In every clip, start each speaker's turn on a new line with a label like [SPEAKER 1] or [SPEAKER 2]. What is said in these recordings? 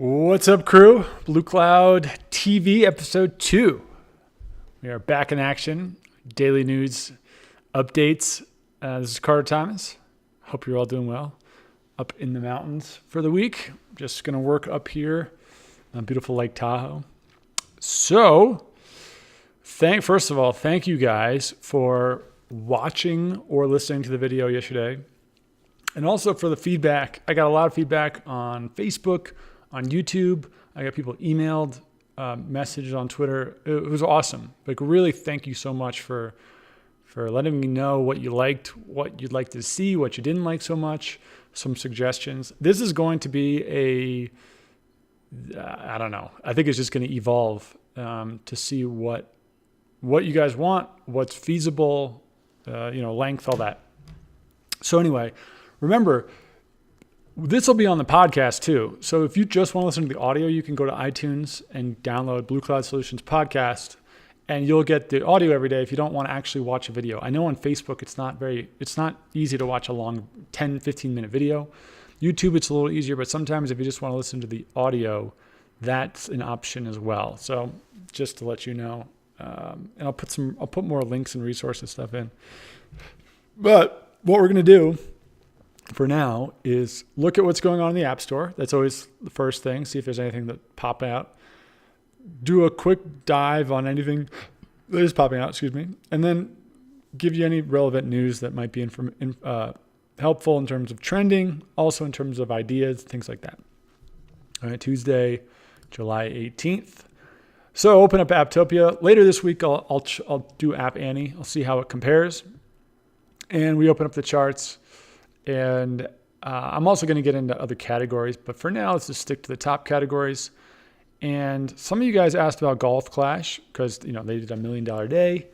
[SPEAKER 1] What's up, crew? Bluecloud TV episode 2. We are back in action. Daily news updates. This is Carter Thomas. Hope you're all doing well. Up in the mountains for the week. Just going to work up here on beautiful Lake Tahoe. So, first of all, thank you guys for watching or listening to the video yesterday. And also for the feedback. I got a lot of feedback on Facebook, on YouTube. I got people emailed, messaged on Twitter. It was awesome. Like, really, thank you so much for letting me know what you liked, what you'd like to see, what you didn't like so much, some suggestions. This is going to be I don't know. I think it's just going to evolve to see what you guys want, what's feasible, length, all that. So anyway, remember, this will be on the podcast too. So if you just want to listen to the audio, you can go to iTunes and download Bluecloud Solutions podcast, and you'll get the audio every day if you don't want to actually watch a video. I know on Facebook it's not easy to watch a long 10, 15-minute video. YouTube, it's a little easier, but sometimes if you just want to listen to the audio, that's an option as well. So just to let you know, and I'll put more links and resources stuff in. But what we're going to do for now is look at what's going on in the App Store. That's always the first thing. See if there's anything that pop out. Do a quick dive on anything that is popping out, and then give you any relevant news that might be helpful in terms of trending, also in terms of ideas, things like that. All right, Tuesday, July 18th. So open up Apptopia. Later this week, I'll do App Annie. I'll see how it compares. And we open up the charts. And I'm also going to get into other categories, but for now, let's just stick to the top categories. And some of you guys asked about Golf Clash because they did $1 million day,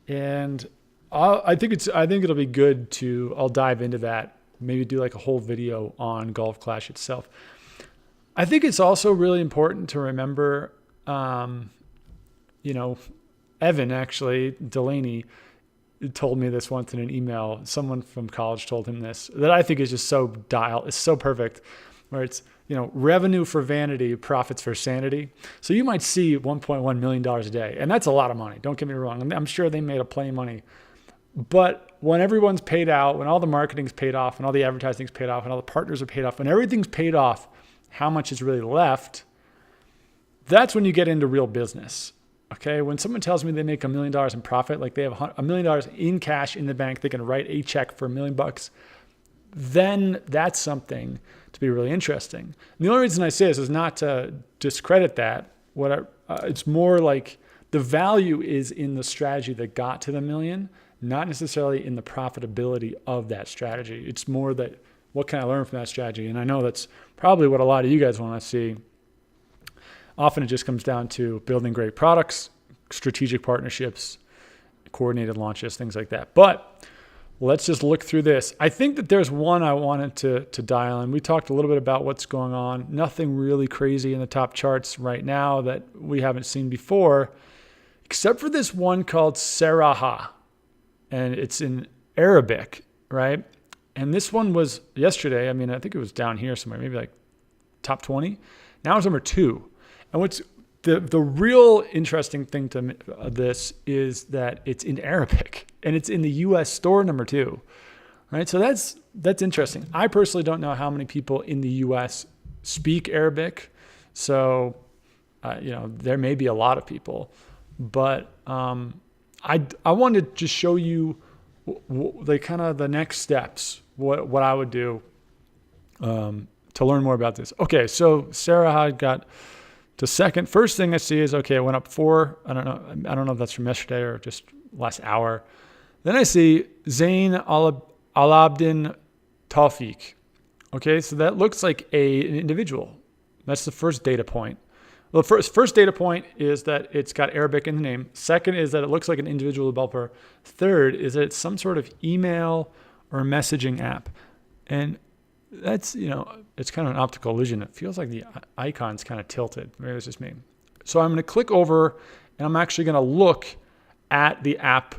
[SPEAKER 1] and I think it'll be good I'll dive into that. Maybe do like a whole video on Golf Clash itself. I think it's also really important to remember, Evan Delaney told me this once in an email. Someone from college told him this, that I think is just it's so perfect, where it's, revenue for vanity, profits for sanity. So you might see $1.1 million a day, and that's a lot of money. Don't get me wrong. I'm sure they made a plenty of money. But when everyone's paid out, when all the marketing's paid off, and all the advertising's paid off, and all the partners are paid off, when everything's paid off, how much is really left? That's when you get into real business. Okay, when someone tells me they make $1 million in profit, like they have $1 million in cash in the bank, they can write a check for $1 million, then that's something to be really interesting. And the only reason I say this is not to discredit that. It's more like the value is in the strategy that got to the million, not necessarily in the profitability of that strategy. It's more that what can I learn from that strategy? And I know that's probably what a lot of you guys want to see. Often it just comes down to building great products, strategic partnerships, coordinated launches, things like that. But let's just look through this. I think that there's one I wanted to dial in. We talked a little bit about what's going on. Nothing really crazy in the top charts right now that we haven't seen before, except for this one called Sarahah. And it's in Arabic, right? And this one was yesterday. I think it was down here somewhere, maybe like top 20. Now it's number 2. And what's the real interesting thing to this is that it's in Arabic, and it's in the U.S. store number 2, right? So that's interesting. I personally don't know how many people in the U.S. speak Arabic, so there may be a lot of people, but I wanted to just show you the next steps, what I would do to learn more about this. Okay, so Sarahah got to second. First thing I see is, okay, it went up 4. I don't know if that's from yesterday or just last hour. Then I see Zain Al-Abdin Tawfiq. Okay, so that looks like an individual. That's the first data point. Well, the first data point is that it's got Arabic in the name. Second is that it looks like an individual developer. Third is that it's some sort of email or messaging app. And that's, it's kind of an optical illusion. It feels like the icon's kind of tilted. Maybe it's just me. So I'm going to click over, and I'm actually going to look at the app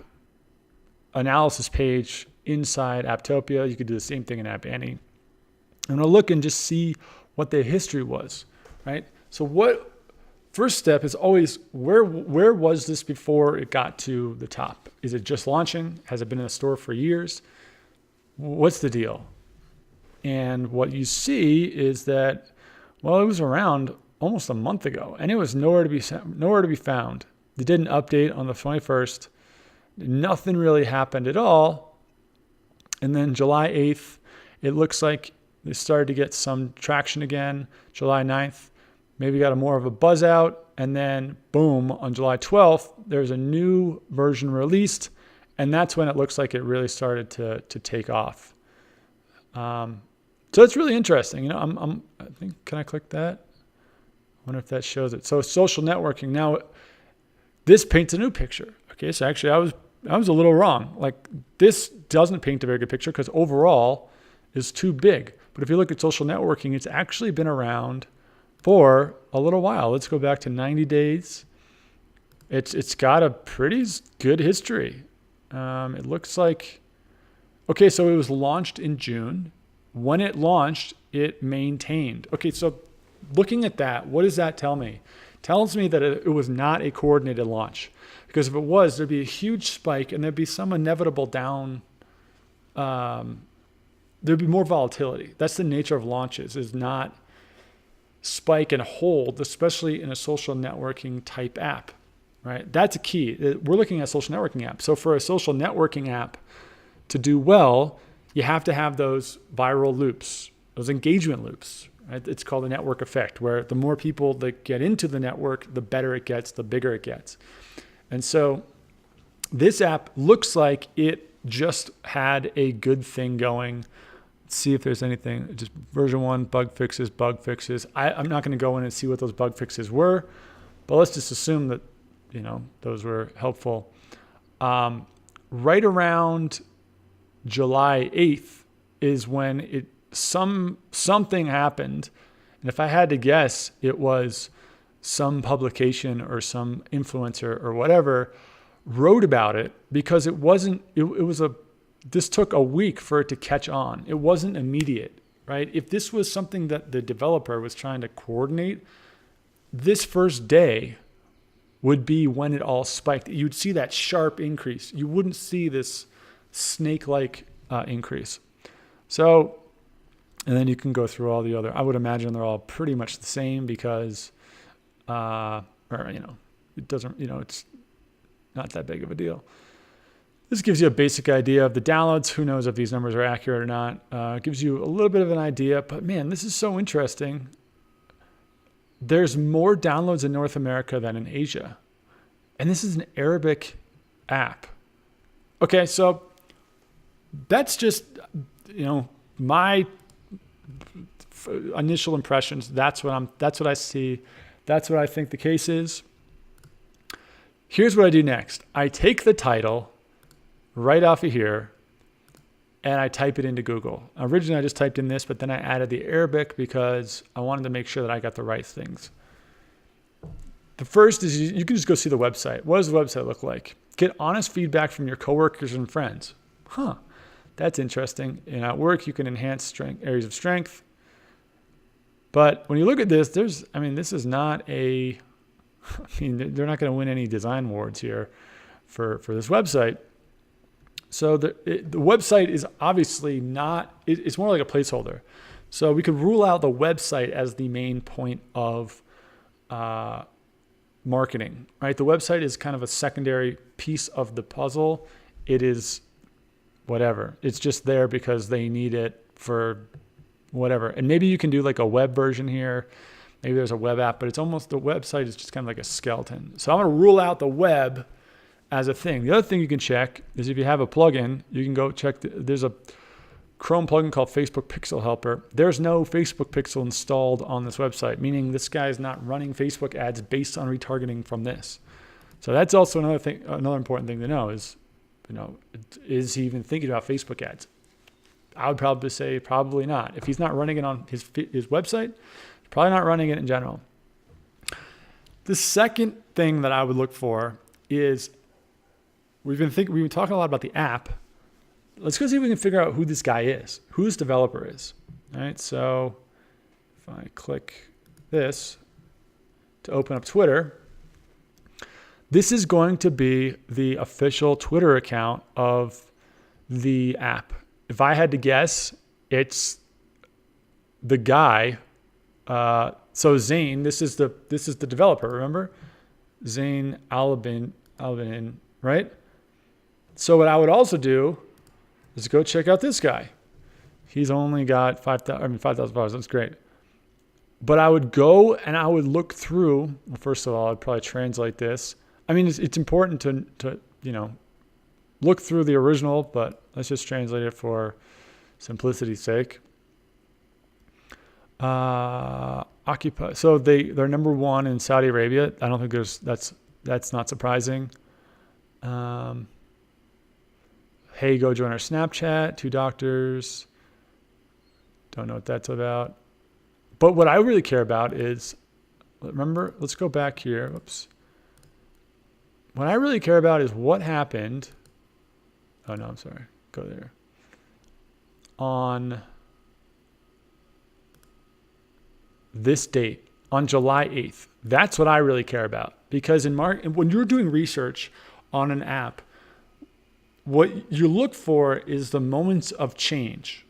[SPEAKER 1] analysis page inside Apptopia. You could do the same thing in App Annie. I'm going to look and just see what the history was. right? So first step is always where was this before it got to the top? Is it just launching? Has it been in the store for years? What's the deal? And what you see is that, well, it was around almost a month ago, and it was nowhere to be found. They did an update on the 21st. Nothing really happened at all. And then July 8th, it looks like they started to get some traction again. July 9th, maybe got more of a buzz out. And then boom, on July 12th, there's a new version released. And that's when it looks like it really started to take off. So it's really interesting. I think, can I click that? I wonder if that shows it. So social networking. Now, this paints a new picture. Okay, so actually I was a little wrong. Like, this doesn't paint a very good picture because overall is too big. But if you look at social networking, it's actually been around for a little while. Let's go back to 90 days. It's got a pretty good history. It looks like, okay, so it was launched in June. When it launched, it maintained. Okay, so looking at that, what does that tell me? It tells me that it was not a coordinated launch. Because if it was, there'd be a huge spike and there'd be some inevitable down. There'd be more volatility. That's the nature of launches, is not spike and hold, especially in a social networking type app, right? That's a key. We're looking at social networking apps. So for a social networking app to do well, you have to have those viral loops, those engagement loops, right? It's called the network effect, where the more people that get into the network, the better it gets, the bigger it gets. And so this app looks like it just had a good thing going. Let's see if there's anything, just version 1, bug fixes. I'm not going to go in and see what those bug fixes were, but let's just assume that, those were helpful. Right around July 8th is when something happened. And if I had to guess, it was some publication or some influencer or whatever wrote about it, because this took a week for it to catch on. It wasn't immediate, right? If this was something that the developer was trying to coordinate, this first day would be when it all spiked. You'd see that sharp increase. You wouldn't see this snake-like increase. So, and then you can go through all the other, I would imagine they're all pretty much the same because, it doesn't, it's not that big of a deal. This gives you a basic idea of the downloads. Who knows if these numbers are accurate or not. It gives you a little bit of an idea, but man, this is so interesting. There's more downloads in North America than in Asia. And this is an Arabic app. Okay, so that's just, my initial impressions. That's what I see. That's what I think the case is. Here's what I do next. I take the title right off of here and I type it into Google. Originally, I just typed in this, but then I added the Arabic because I wanted to make sure that I got the right things. The first is you can just go see the website. What does the website look like? Get honest feedback from your coworkers and friends. That's interesting. And at work, you can enhance areas of strength. But when you look at this, this is not they're not going to win any design awards here for this website. So the website is obviously not, it's more like a placeholder. So we could rule out the website as the main point of marketing, right? The website is kind of a secondary piece of the puzzle. It is whatever. It's just there because they need it for whatever. And maybe you can do like a web version here. Maybe there's a web app, but it's almost, the website is just kind of like a skeleton. So I'm going to rule out the web as a thing. The other thing you can check is if you have a plugin, you can go check, there's a Chrome plugin called Facebook Pixel Helper. There's no Facebook Pixel installed on this website, meaning this guy is not running Facebook ads based on retargeting from this. So that's also another thing, another important thing to know is, is he even thinking about Facebook ads? I would probably say probably not. If he's not running it on his website, he's probably not running it in general. The second thing that I would look for is we've been talking a lot about the app. Let's go see if we can figure out who this guy is, who this developer is. All right, so if I click this to open up Twitter, this is going to be the official Twitter account of the app. If I had to guess, it's the guy. So Zane, this is the developer. Remember, Zane Albin, right? So what I would also do is go check out this guy. He's only got 5,000 followers. That's great. But I would go and I would look through. Well, first of all, I'd probably translate this. I mean, it's important to look through the original, but let's just translate it for simplicity's sake. Occupy. So they're number one in Saudi Arabia. I don't think that's not surprising. Hey, go join our Snapchat. 2 doctors. Don't know what that's about. But what I really care about is, remember, let's go back here. Oops. What I really care about is what happened. Oh, no, I'm sorry. Go there. On this date, on July 8th. That's what I really care about. Because when you're doing research on an app, what you look for is the moments of change.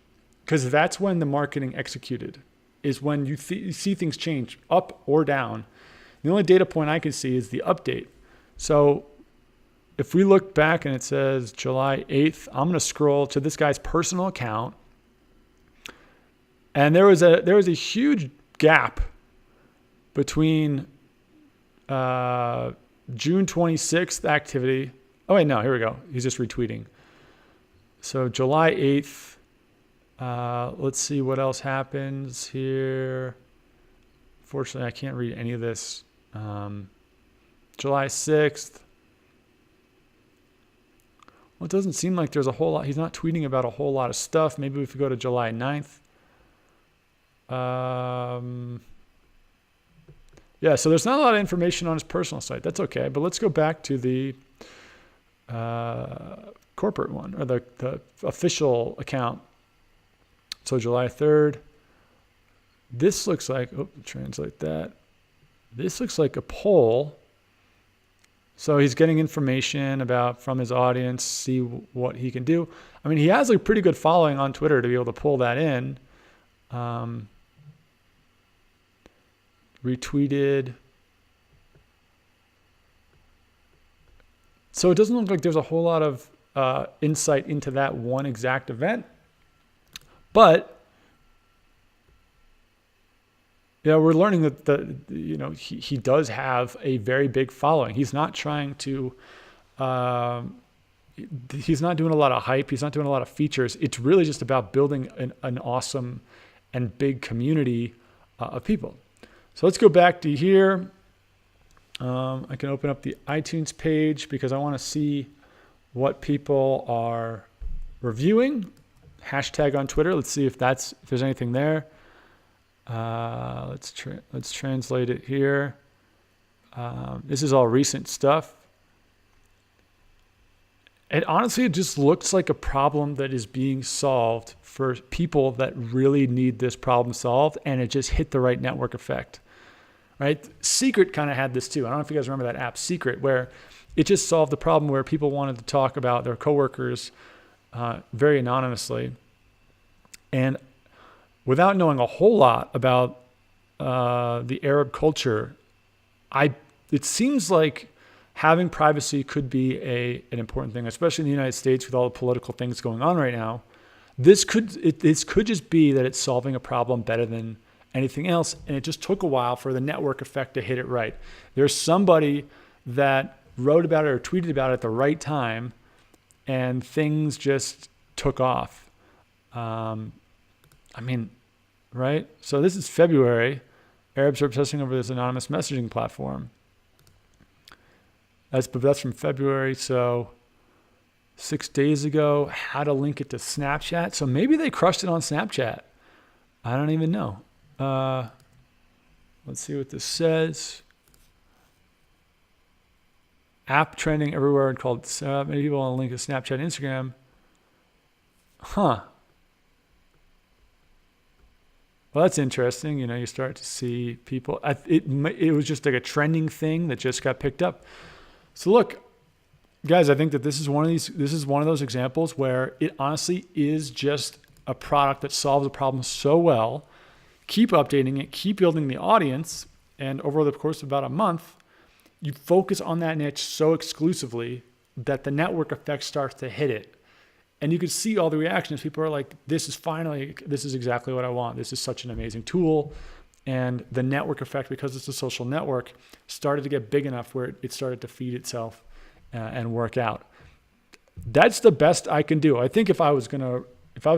[SPEAKER 1] Because that's when the marketing executed, is when you see things change up or down. The only data point I can see is the update. So if we look back and it says July 8th, I'm going to scroll to this guy's personal account. And there was a huge gap between June 26th activity. Oh, wait, no, here we go. He's just retweeting. So July 8th. Let's see what else happens here. Fortunately, I can't read any of this. July 6th. Well, it doesn't seem like there's a whole lot. He's not tweeting about a whole lot of stuff. Maybe if we go to July 9th. Yeah, so there's not a lot of information on his personal site. That's okay. But let's go back to the corporate one, or the official account. So July 3rd. This looks like, translate that. This looks like a poll. So he's getting information from his audience, see what he can do. I mean, he has a pretty good following on Twitter to be able to pull that in. Retweeted. So it doesn't look like there's a whole lot of insight into that one exact event. But yeah, we're learning that he does have a very big following. He's not trying to. He's not doing a lot of hype. He's not doing a lot of features. It's really just about building an awesome and big community of people. So let's go back to here. I can open up the iTunes page because I want to see what people are reviewing. Hashtag on Twitter. Let's see if there's anything there. Let's translate it here. This is all recent stuff. And honestly, it just looks like a problem that is being solved for people that really need this problem solved, and it just hit the right network effect. Right? Secret kind of had this too. I don't know if you guys remember that app, Secret, where it just solved the problem where people wanted to talk about their coworkers very anonymously. And without knowing a whole lot about the Arab culture, it seems like having privacy could be an important thing, especially in the United States with all the political things going on right now. This could just be that it's solving a problem better than anything else, and it just took a while for the network effect to hit it right. There's somebody that wrote about it or tweeted about it at the right time, and things just took off. Right? So this is February. Arabs are obsessing over this anonymous messaging platform. That's from February. So 6 days ago, how to link it to Snapchat. So maybe they crushed it on Snapchat. I don't even know. Let's see what this says. App trending everywhere and called Sarahah. Many people want to link to Snapchat and Instagram. Huh. well, that's interesting. You start to see people, it was just like a trending thing that just got picked up. So look, guys, I think that this is one of those examples where it honestly is just a product that solves a problem so well. Keep updating it, keep building the audience, and over the course of about a month, you focus on that niche so exclusively that the network effect starts to hit it. And you can see all the reactions. People are like, this is exactly what I want. This is such an amazing tool. And the network effect, because it's a social network, started to get big enough where it started to feed itself and work out. That's the best I can do. I think if I was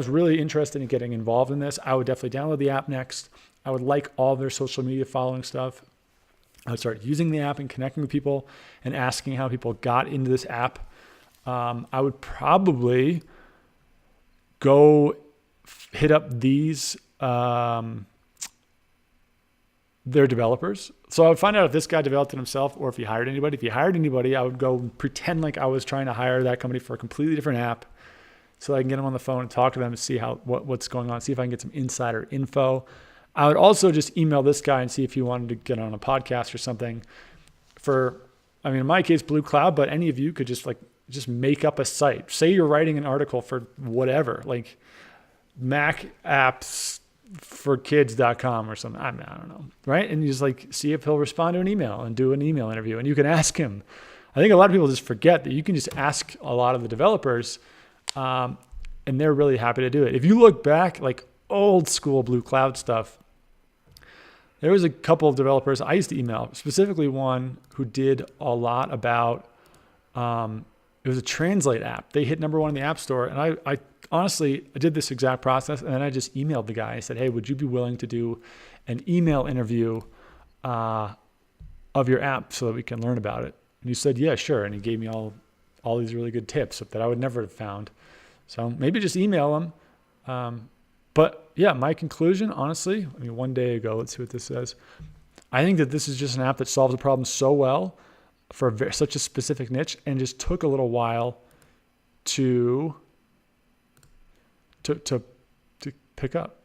[SPEAKER 1] really interested in getting involved in this, I would definitely download the app next. I would like all their social media following stuff. I would start using the app and connecting with people and asking how people got into this app. I would probably go hit up their developers. So I would find out if this guy developed it himself or if he hired anybody. If he hired anybody, I would go pretend like I was trying to hire that company for a completely different app so I can get them on the phone and talk to them and see what's going on, see if I can get some insider info. I would also just email this guy and see if he wanted to get on a podcast or something in my case, Bluecloud, but any of you could just make up a site. Say you're writing an article for whatever, like Mac apps for kids.com or something. I don't know. Right. And you just see if he'll respond to an email and do an email interview, and you can ask him. I think a lot of people just forget that you can just ask a lot of the developers, and they're really happy to do it. If you look back, like old school Bluecloud stuff, there was a couple of developers I used to email, specifically one who did a lot about, it was a translate app. They hit number one in the App Store. And I honestly did this exact process. And then I just emailed the guy. I said, hey, would you be willing to do an email interview of your app so that we can learn about it? And he said, yeah, sure. And he gave me all these really good tips that I would never have found. So maybe just email him. But yeah, my conclusion, honestly, one day ago, let's see what this says. I think that this is just an app that solves a problem so well for such a specific niche, and just took a little while to pick up.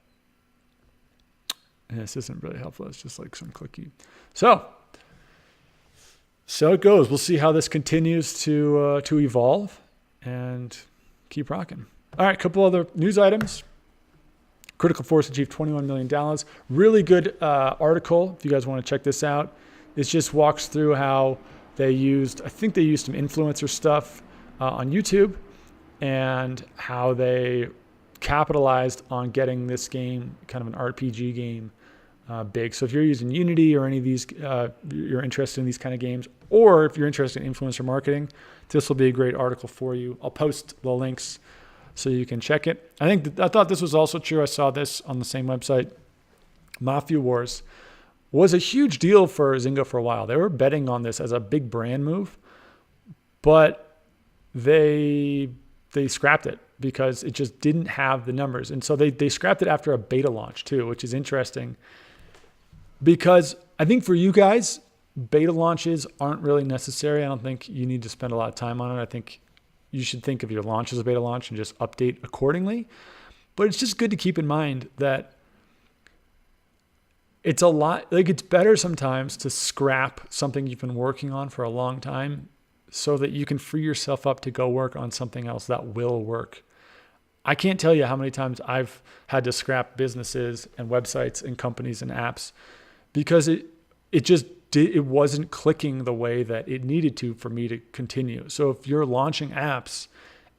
[SPEAKER 1] And this isn't really helpful. It's just like some clicky. So it goes. We'll see how this continues to evolve, and keep rocking. All right, a couple other news items. Critical Force achieved $21 million. Really good article. If you guys want to check this out, it just walks through how I think they used some influencer stuff on YouTube, and how they capitalized on getting this game, kind of an RPG game, big. So if you're using Unity or any of these, you're interested in these kind of games, or if you're interested in influencer marketing, this will be a great article for you. I'll post the links so you can check it. I thought this was also true. I saw this on the same website. Mafia Wars was a huge deal for Zynga for a while. They were betting on this as a big brand move, but they scrapped it because it just didn't have the numbers. And so they scrapped it after a beta launch too, which is interesting, because I think for you guys, beta launches aren't really necessary. I don't think you need to spend a lot of time on it. I think you should think of your launch as a beta launch and just update accordingly. But it's just good to keep in mind that it's it's better sometimes to scrap something you've been working on for a long time so that you can free yourself up to go work on something else that will work. I can't tell you how many times I've had to scrap businesses and websites and companies and apps because it wasn't clicking the way that it needed to for me to continue. So if you're launching apps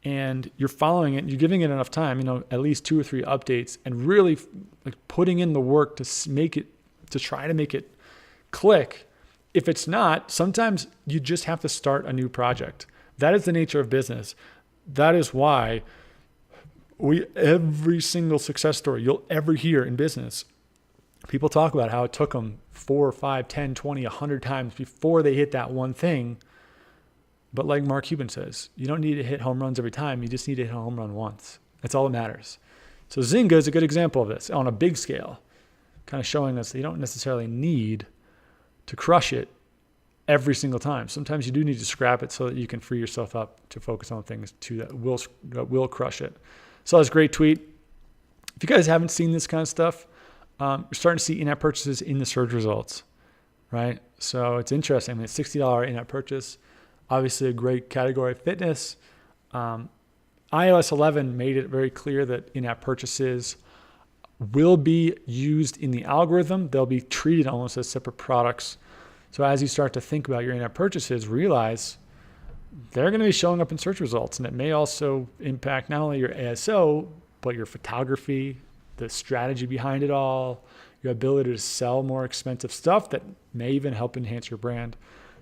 [SPEAKER 1] and you're following it, and you're giving it enough time, at least 2 or 3 updates, and really putting in the work to try to make it click. If it's not, sometimes you just have to start a new project. That is the nature of business. That is why every single success story you'll ever hear in business, people talk about how it took them 4, 5, 10, 20, 100 times before they hit that one thing. But like Mark Cuban says, you don't need to hit home runs every time. You just need to hit a home run once. That's all that matters. So Zynga is a good example of this on a big scale, kind of showing us that you don't necessarily need to crush it every single time. Sometimes you do need to scrap it so that you can free yourself up to focus on things that will crush it. So that's a great tweet. If you guys haven't seen this kind of stuff, you're starting to see in-app purchases in the search results, right? So it's interesting. I mean, a $60 in-app purchase, obviously a great category of fitness. iOS 11 made it very clear that in-app purchases will be used in the algorithm. They'll be treated almost as separate products. So as you start to think about your in-app purchases, realize they're going to be showing up in search results. And it may also impact not only your ASO, but your photography, the strategy behind it all, your ability to sell more expensive stuff that may even help enhance your brand,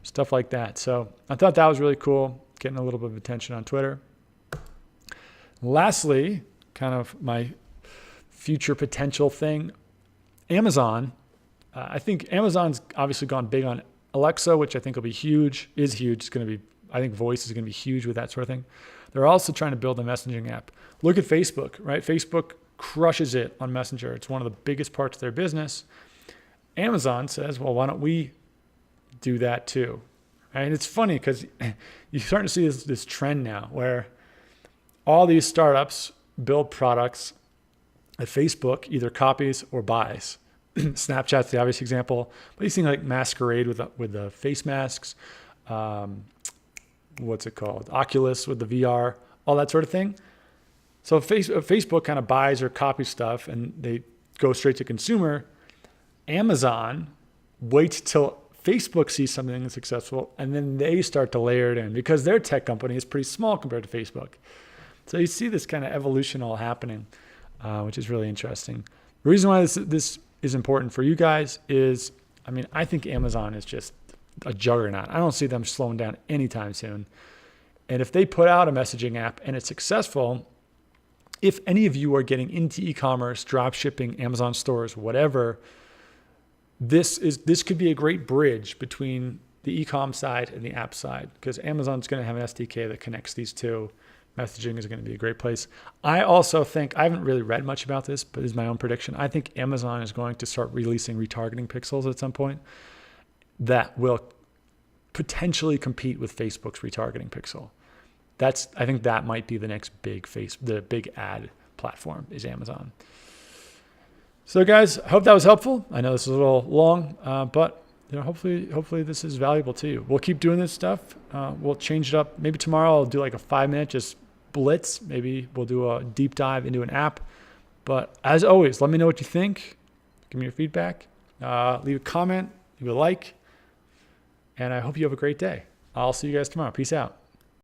[SPEAKER 1] stuff like that. So I thought that was really cool, getting a little bit of attention on Twitter. Lastly, kind of my future potential thing, Amazon. I think Amazon's obviously gone big on Alexa, which I think will be huge, is huge. It's going to be, I think voice is going to be huge with that sort of thing. They're also trying to build a messaging app. Look at Facebook, right? Facebook crushes it on Messenger. It's one of the biggest parts of their business. Amazon says, well, why don't we do that too? And it's funny because you're starting to see this trend now where all these startups build products that Facebook either copies or buys. Snapchat's the obvious example, but you see like Masquerade with the face masks, what's it called? Oculus with the VR, all that sort of thing. So Facebook kind of buys or copies stuff and they go straight to consumer. Amazon waits till Facebook sees something that's successful and then they start to layer it in because their tech company is pretty small compared to Facebook. So you see this kind of evolution all happening, which is really interesting. The reason why this is important for you guys is, I mean, I think Amazon is just a juggernaut. I don't see them slowing down anytime soon. And if they put out a messaging app and it's successful, if any of you are getting into e-commerce, drop shipping, Amazon stores, whatever, this could be a great bridge between the e-com side and the app side because Amazon's going to have an SDK that connects these two. Messaging is going to be a great place. I also think, I haven't really read much about this, but this is my own prediction. I think Amazon is going to start releasing retargeting pixels at some point that will potentially compete with Facebook's retargeting pixel. I think that might be the next the big ad platform is Amazon. So guys, I hope that was helpful. I know this is a little long, but hopefully this is valuable to you. We'll keep doing this stuff. We'll change it up. Maybe tomorrow I'll do like a 5-minute just blitz. Maybe we'll do a deep dive into an app. But as always, let me know what you think. Give me your feedback. Leave a comment, leave a like. And I hope you have a great day. I'll see you guys tomorrow. Peace out.